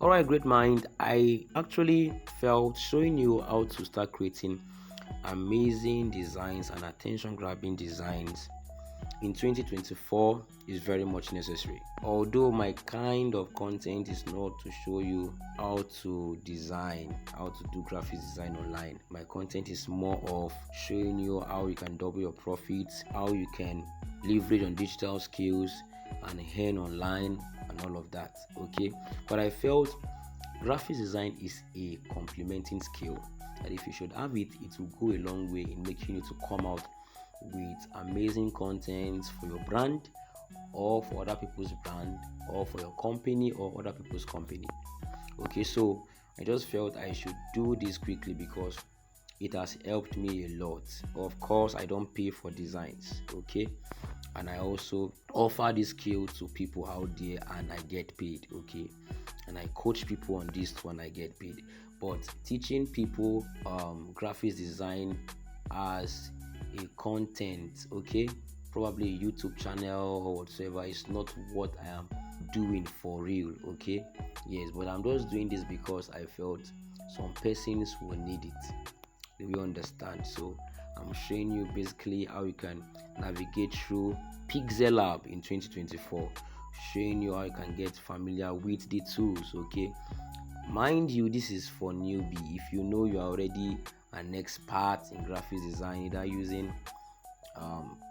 Alright, great mind. I actually felt showing you how to start creating amazing designs and attention grabbing designs in 2024 is very much necessary. Although my kind of content is not to show you how to design, how to do graphics design online, my content is more of showing you how you can double your profits, how you can leverage on digital skills and earn online and all of that. Okay, but I felt graphics design is a complementing skill that if you should have it, it will go a long way in making you to come out with amazing content for your brand or for other people's brand or for your company or other people's company. Okay, so I just felt I should do this quickly because it has helped me a lot. Of course, I don't pay for designs, okay, and I also offer this skill to people out there and I get paid, okay, and I coach people on this one, I get paid. But teaching people graphics design as a content, okay, probably a YouTube channel or whatsoever, is not what I am doing for real, okay. Yes, but I'm just doing this because I felt some persons will need it. Do you understand? So I'm showing you basically how you can navigate through Pixellab in 2024, showing you how you can get familiar with the tools, okay. Mind you, this is for newbie. If you know you're already an expert in graphics design, either using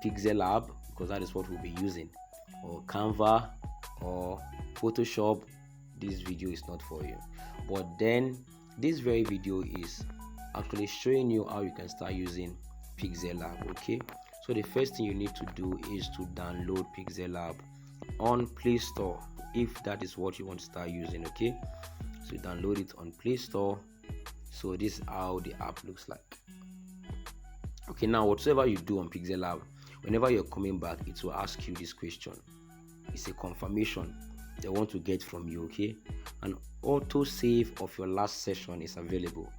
Pixellab, because that is what we'll be using, or Canva or Photoshop, this video is not for you. But then this very video is actually showing you how you can start using Pixellab, okay. So the first thing you need to do is to download Pixellab on Play Store if that is what you want to start using, okay. So you download it on Play Store. So this is how the app looks like. Okay, now whatsoever you do on Pixellab, whenever you're coming back, it will ask you this question. It's a confirmation they want to get from you, okay. An auto save of your last session is available.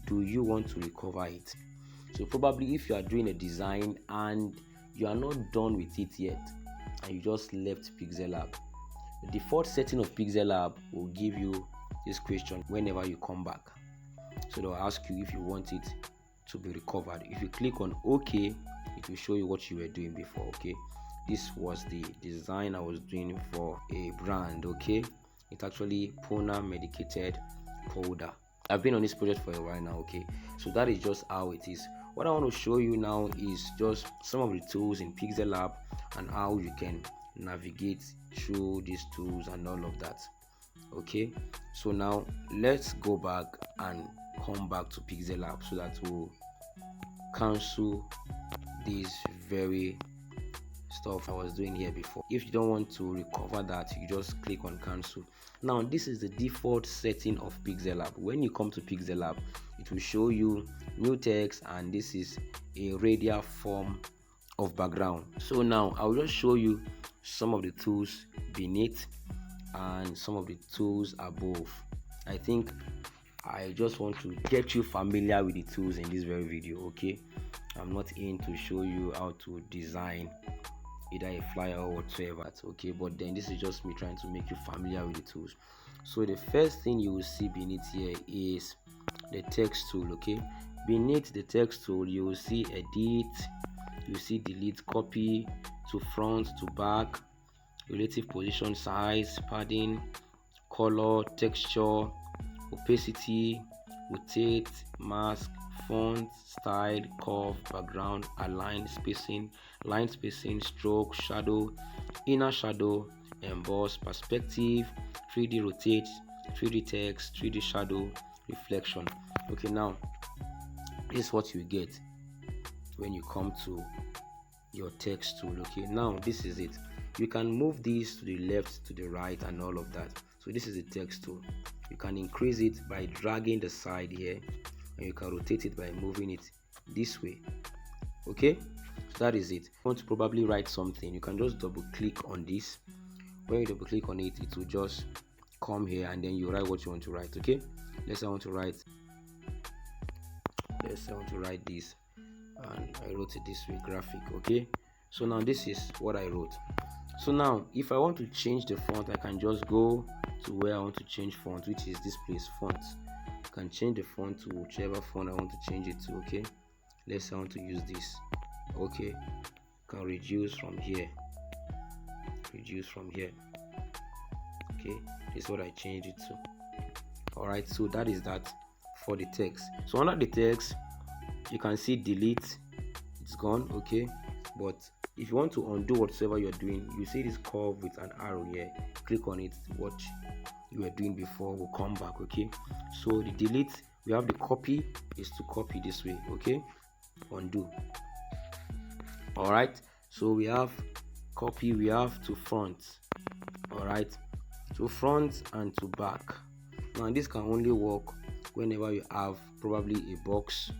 Do you want to recover it? So probably if you are doing a design and you are not done with it yet and you just left Pixellab, the default setting of Pixellab will give you this question whenever you come back. So they'll ask you if you want it to be recovered. If you click on OK, it will show you what you were doing before, okay. This was the design I was doing for a brand, okay. It's actually Pona medicated powder. I've been on this project for a while now, okay. So that is just how it is. What I want to show you now is just some of the tools in Pixellab and how you can navigate through these tools and all of that, okay. So now let's go back and come back to Pixellab so that we'll cancel this very stuff I was doing here before. If you don't want to recover that, you just click on cancel. Now this is the default setting of Pixellab. When you come to Pixellab, it will show you new text and this is a radial form of background. So now I'll just show you some of the tools beneath and some of the tools above. I think I just want to get you familiar with the tools in this very video, okay. I'm not in to show you how to design either a flyer or whatsoever, okay, but then this is just me trying to make you familiar with the tools. So the first thing you will see beneath here is the text tool, okay. Beneath the text tool you will see edit, you see delete, copy to front to back, relative position, size, padding, color, texture, opacity, rotate, mask, font, style, curve, background, align, spacing, line spacing, stroke, shadow, inner shadow, emboss, perspective, 3D rotate, 3D text, 3D shadow, reflection. Okay, now this is what you get when you come to your text tool, okay. Now this is it. You can move this to the left, to the right and all of that. So this is the text tool. You can increase it by dragging the side here and you can rotate it by moving it this way, okay. So that is it. If you want to probably write something, you can just double click on this. When you double click on it, it will just come here and then you write what you want to write, okay. Let's say I want to write this and I wrote it this way, graphic, okay. So now this is what I wrote. So now if I want to change the font, I can just go to where I want to change font, which is this place, font. I can change the font to whichever font I want to change it to. Okay, let's say I want to use this. Okay, can reduce from here, okay, this is what I changed it to. All right, so that is that for the text. So under the text, you can see delete, it's gone. Okay, but if you want to undo whatsoever you're doing, you see this curve with an arrow here, click on it. What you were doing before will come back. Okay, so the delete, we have the copy, is to copy this way. Okay, undo. All right, so we have copy, we have to front. All right, to front and to back. Now this can only work whenever you have probably a box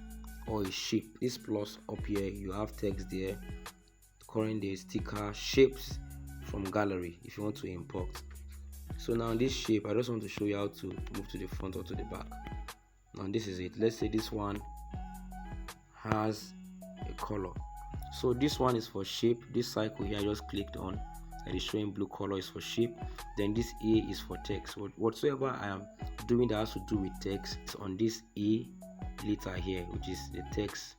or a shape. This plus up here, you have text there, current day, sticker, shapes from gallery if you want to import. So now this shape, I just want to show you how to move to the front or to the back. Now this is it. Let's say this one has a color, so this one is for shape. This cycle here I just clicked on that is showing blue color is for shape. Then this A is for text. Whatsoever I am doing that has to do with text is on this A letter here, which is the text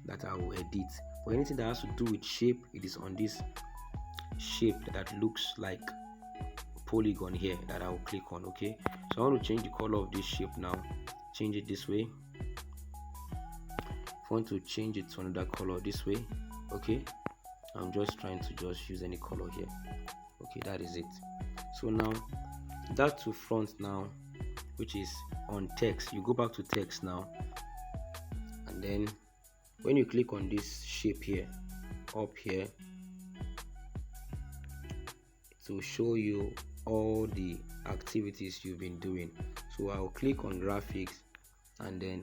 that I will edit. For anything that has to do with shape, it is on this shape that looks like polygon here that I will click on. Okay, so I want to change the color of this shape now. Change it this way. If I want to change it to another color, this way. Okay, I'm just trying to just use any color here. Okay, that is it. So now that to front now, which is on text, you go back to text now, and then when you click on this shape here, up here, it will show you all the activities you've been doing. So I'll click on graphics, and then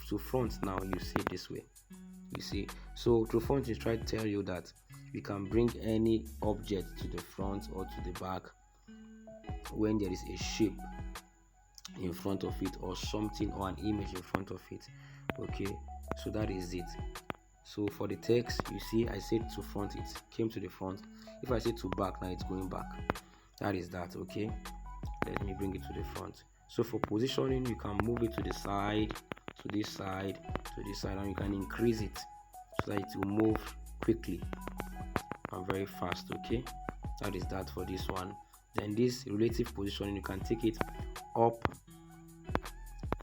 to front now, you see this way. You see, so to front is trying to tell you that you can bring any object to the front or to the back when there is a shape in front of it, or something, or an image in front of it. Okay, so that is it. So for the text, you see I said to front, it came to the front. If I say to back, now it's going back. That is that. Okay, let me bring it to the front. So for positioning, you can move it to the side, to this side, to this side, and you can increase it so that it will move quickly and very fast. Okay, that is that for this one. Then this relative positioning, you can take it up,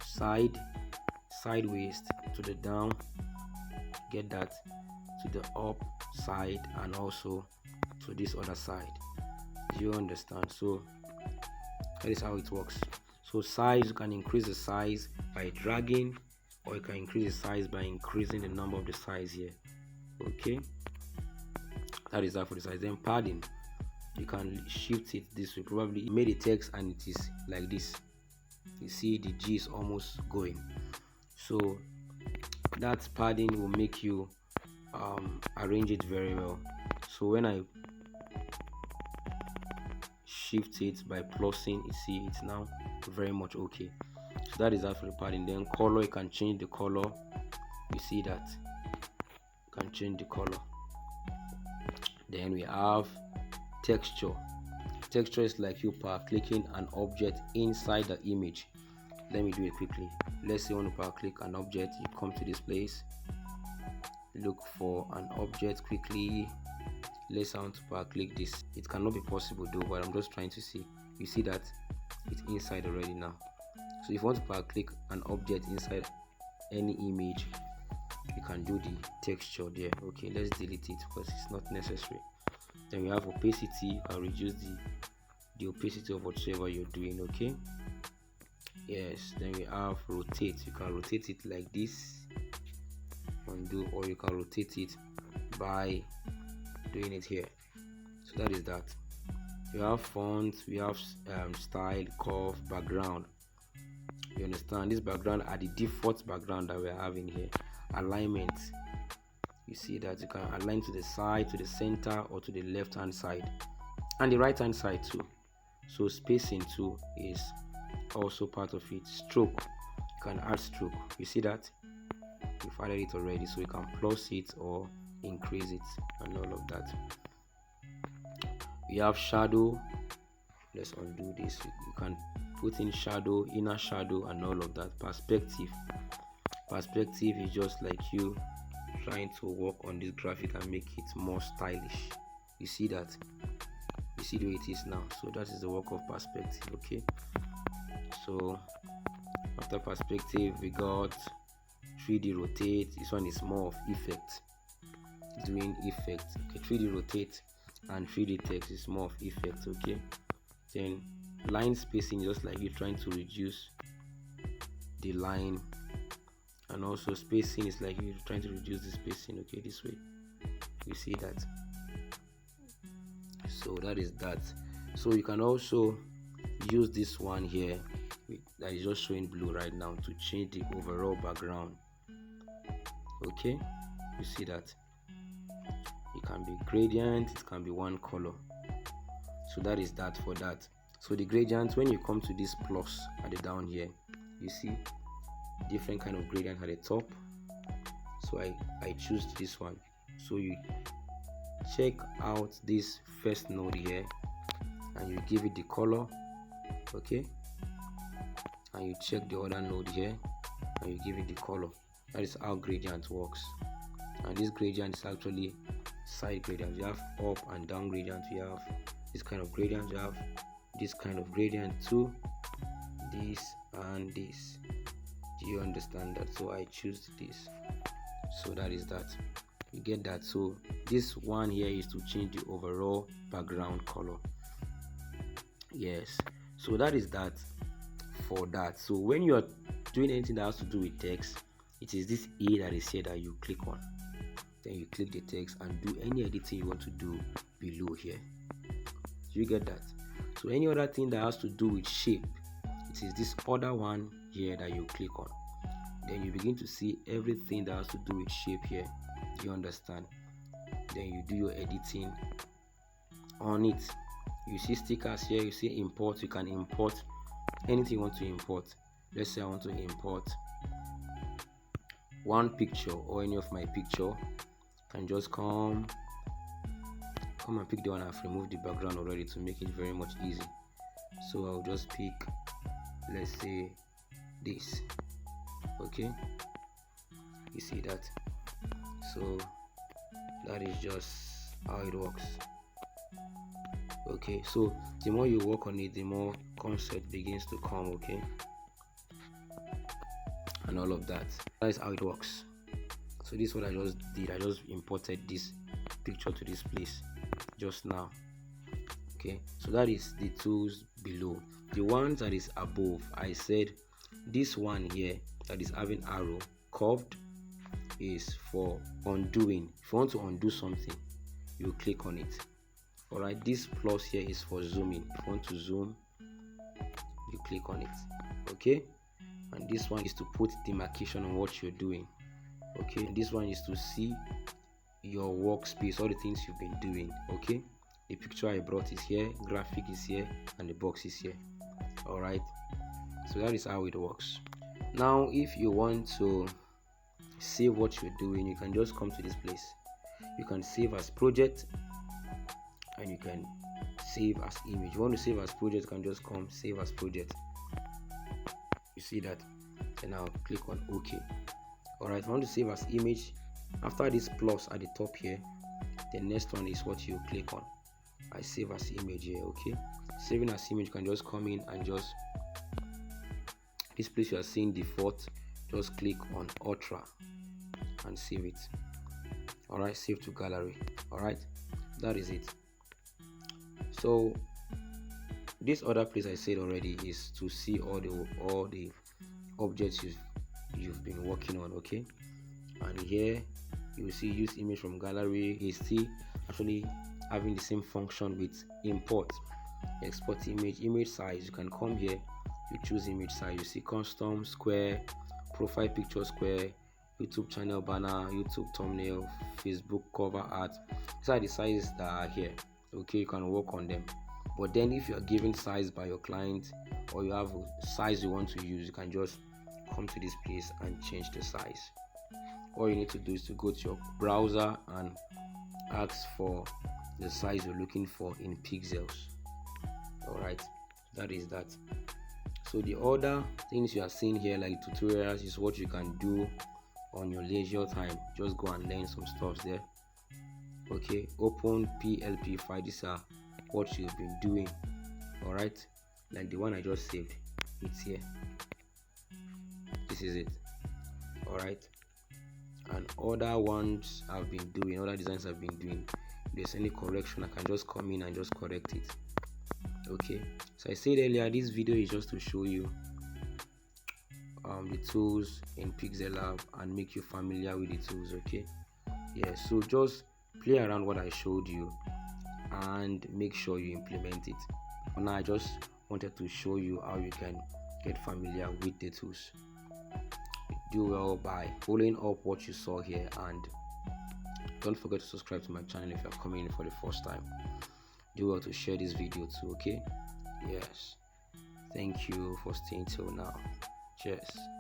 side, sideways, to the down, get that, to the up side, and also to this other side. Do you understand? So that is how it works. So size, you can increase the size by dragging, or you can increase the size by increasing the number of the size here. Okay, that is that for the size. Then padding, you can shift it this way. Probably you made a text and it is like this. You see the G is almost going. So that padding will make you arrange it very well. So when I shift it by plusing, you see it's now very much okay. So that is that for the padding. Then color, you can change the color. You see that you can change the color. Then we have texture. Texture is like you power clicking an object inside the image. Let me do it quickly. Let's say you want to power click an object. You come to this place, look for an object quickly. Let's say I want to power click this. It cannot be possible though, but I'm just trying to see. You see that it's inside already now. So if you want to power click an object inside any image, you can do the texture there. Okay, let's delete it because it's not necessary. Then we have opacity. You can reduce the opacity of whatever you're doing. Okay, yes. Then we have rotate. You can rotate it like this, undo, or you can rotate it by doing it here. So that is that. You have font, we have style, curve, background. You understand? This background are the default background that we're having here. Alignment, you see that you can align to the side, to the center, or to the left hand side, and the right hand side too. So spacing too is also part of it. Stroke, you can add stroke. You see that we've added it already, so you can plus it or increase it and all of that. We have shadow, let's undo this. You can put in shadow, inner shadow, and all of that. Perspective is just like you trying to work on this graphic and make it more stylish. You see that? You see the way it is now. So that is the work of perspective. Okay, so after perspective we got 3D rotate. This one is more of effect, doing effect. Okay, 3D rotate and 3D text is more of effect. Okay, then line spacing, just like you trying to reduce the line, and also spacing is like you're trying to reduce the spacing. Okay, this way, you see that. So that is that. So you can also use this one here that is just showing blue right now to change the overall background. Okay, you see that. It can be gradient, it can be one color. So that is that for that. So the gradient, when you come to this plus at the down here, you see different kind of gradient at the top. So I choose this one. So you check out this first node here and you give it the color. Okay, and you check the other node here and you give it the color. That is how gradient works. And this gradient is actually side gradient. You have up and down gradient, you have this kind of gradient, you have this kind of gradient too, this and this. Do you understand that? So I choose this. So that is that. You get that? So this one here is to change the overall background color. Yes, so that is that for that. So when you are doing anything that has to do with text, it is this A that is here that you click on. Then you click the text and do any editing you want to do below here. Do you get that? So any other thing that has to do with shape, it is this other one here that you click on. Then you begin to see everything that has to do with shape here. Do you understand? Then you do your editing on it. You see stickers here, you see import. You can import anything you want to import. Let's say I want to import one picture or any of my picture. Can just come and pick the one. I've removed the background already to make it very much easy. So I'll just pick, let's say, this. Okay, you see that? So that is just how it works. Okay, so the more you work on it, the more concept begins to come. Okay, and all of that. That is how it works. So this is what I just did. I just imported this picture to this place just now. Okay, so that is the tools below. The ones that is above, I said this one here that is having arrow curved is for undoing. If you want to undo something, you click on it. All right, this plus here is for zooming. If you want to zoom, you click on it. Okay, and this one is to put demarcation on what you're doing. Okay, and this one is to see your workspace, all the things you've been doing. Okay, the picture I brought is here, graphic is here, and the box is here. All right, so that is how it works. Now if you want to save what you're doing, you can just come to this place. You can save as project and you can save as image. You want to save as project, you can just come save as project. You see that? And now click on OK. Alright, if you want to save as image, after this plus at the top here, the next one is what you click on. I save as image here. Okay, saving as image, you can just come in and just this place you are seeing default, just click on Ultra and save it. Alright, save to gallery. Alright, that is it. So this other place I said already is to see all the objects you've been working on. Okay, and here you will see use image from gallery is still actually having the same function with import, export image size. You can come here, you choose image size, you see custom, square, profile picture, square, YouTube channel banner, YouTube thumbnail, Facebook cover art. These are the sizes that are here. Okay, you can work on them. But then if you are given size by your client or you have a size you want to use, you can just come to this place and change the size. All you need to do is to go to your browser and ask for the size you're looking for in pixels. All right, that is that. So the other things you are seeing here, like tutorials, is what you can do on your leisure time. Just go and learn some stuff there. Okay, open PLP file. These are what you've been doing. All right, like the one I just saved, it's here. This is it. All right, and other ones I've been doing, other designs I've been doing. If there's any correction, I can just come in and just correct it. Okay, so I said earlier, this video is just to show you the tools in Pixellab and make you familiar with the tools. Okay, yeah, so just play around what I showed you and make sure you implement it. For now, I just wanted to show you how you can get familiar with the tools. Do well by following up what you saw here, and don't forget to subscribe to my channel if you're coming in for the first time. Do well to share this video too. Okay, yes, thank you for staying till now. Cheers.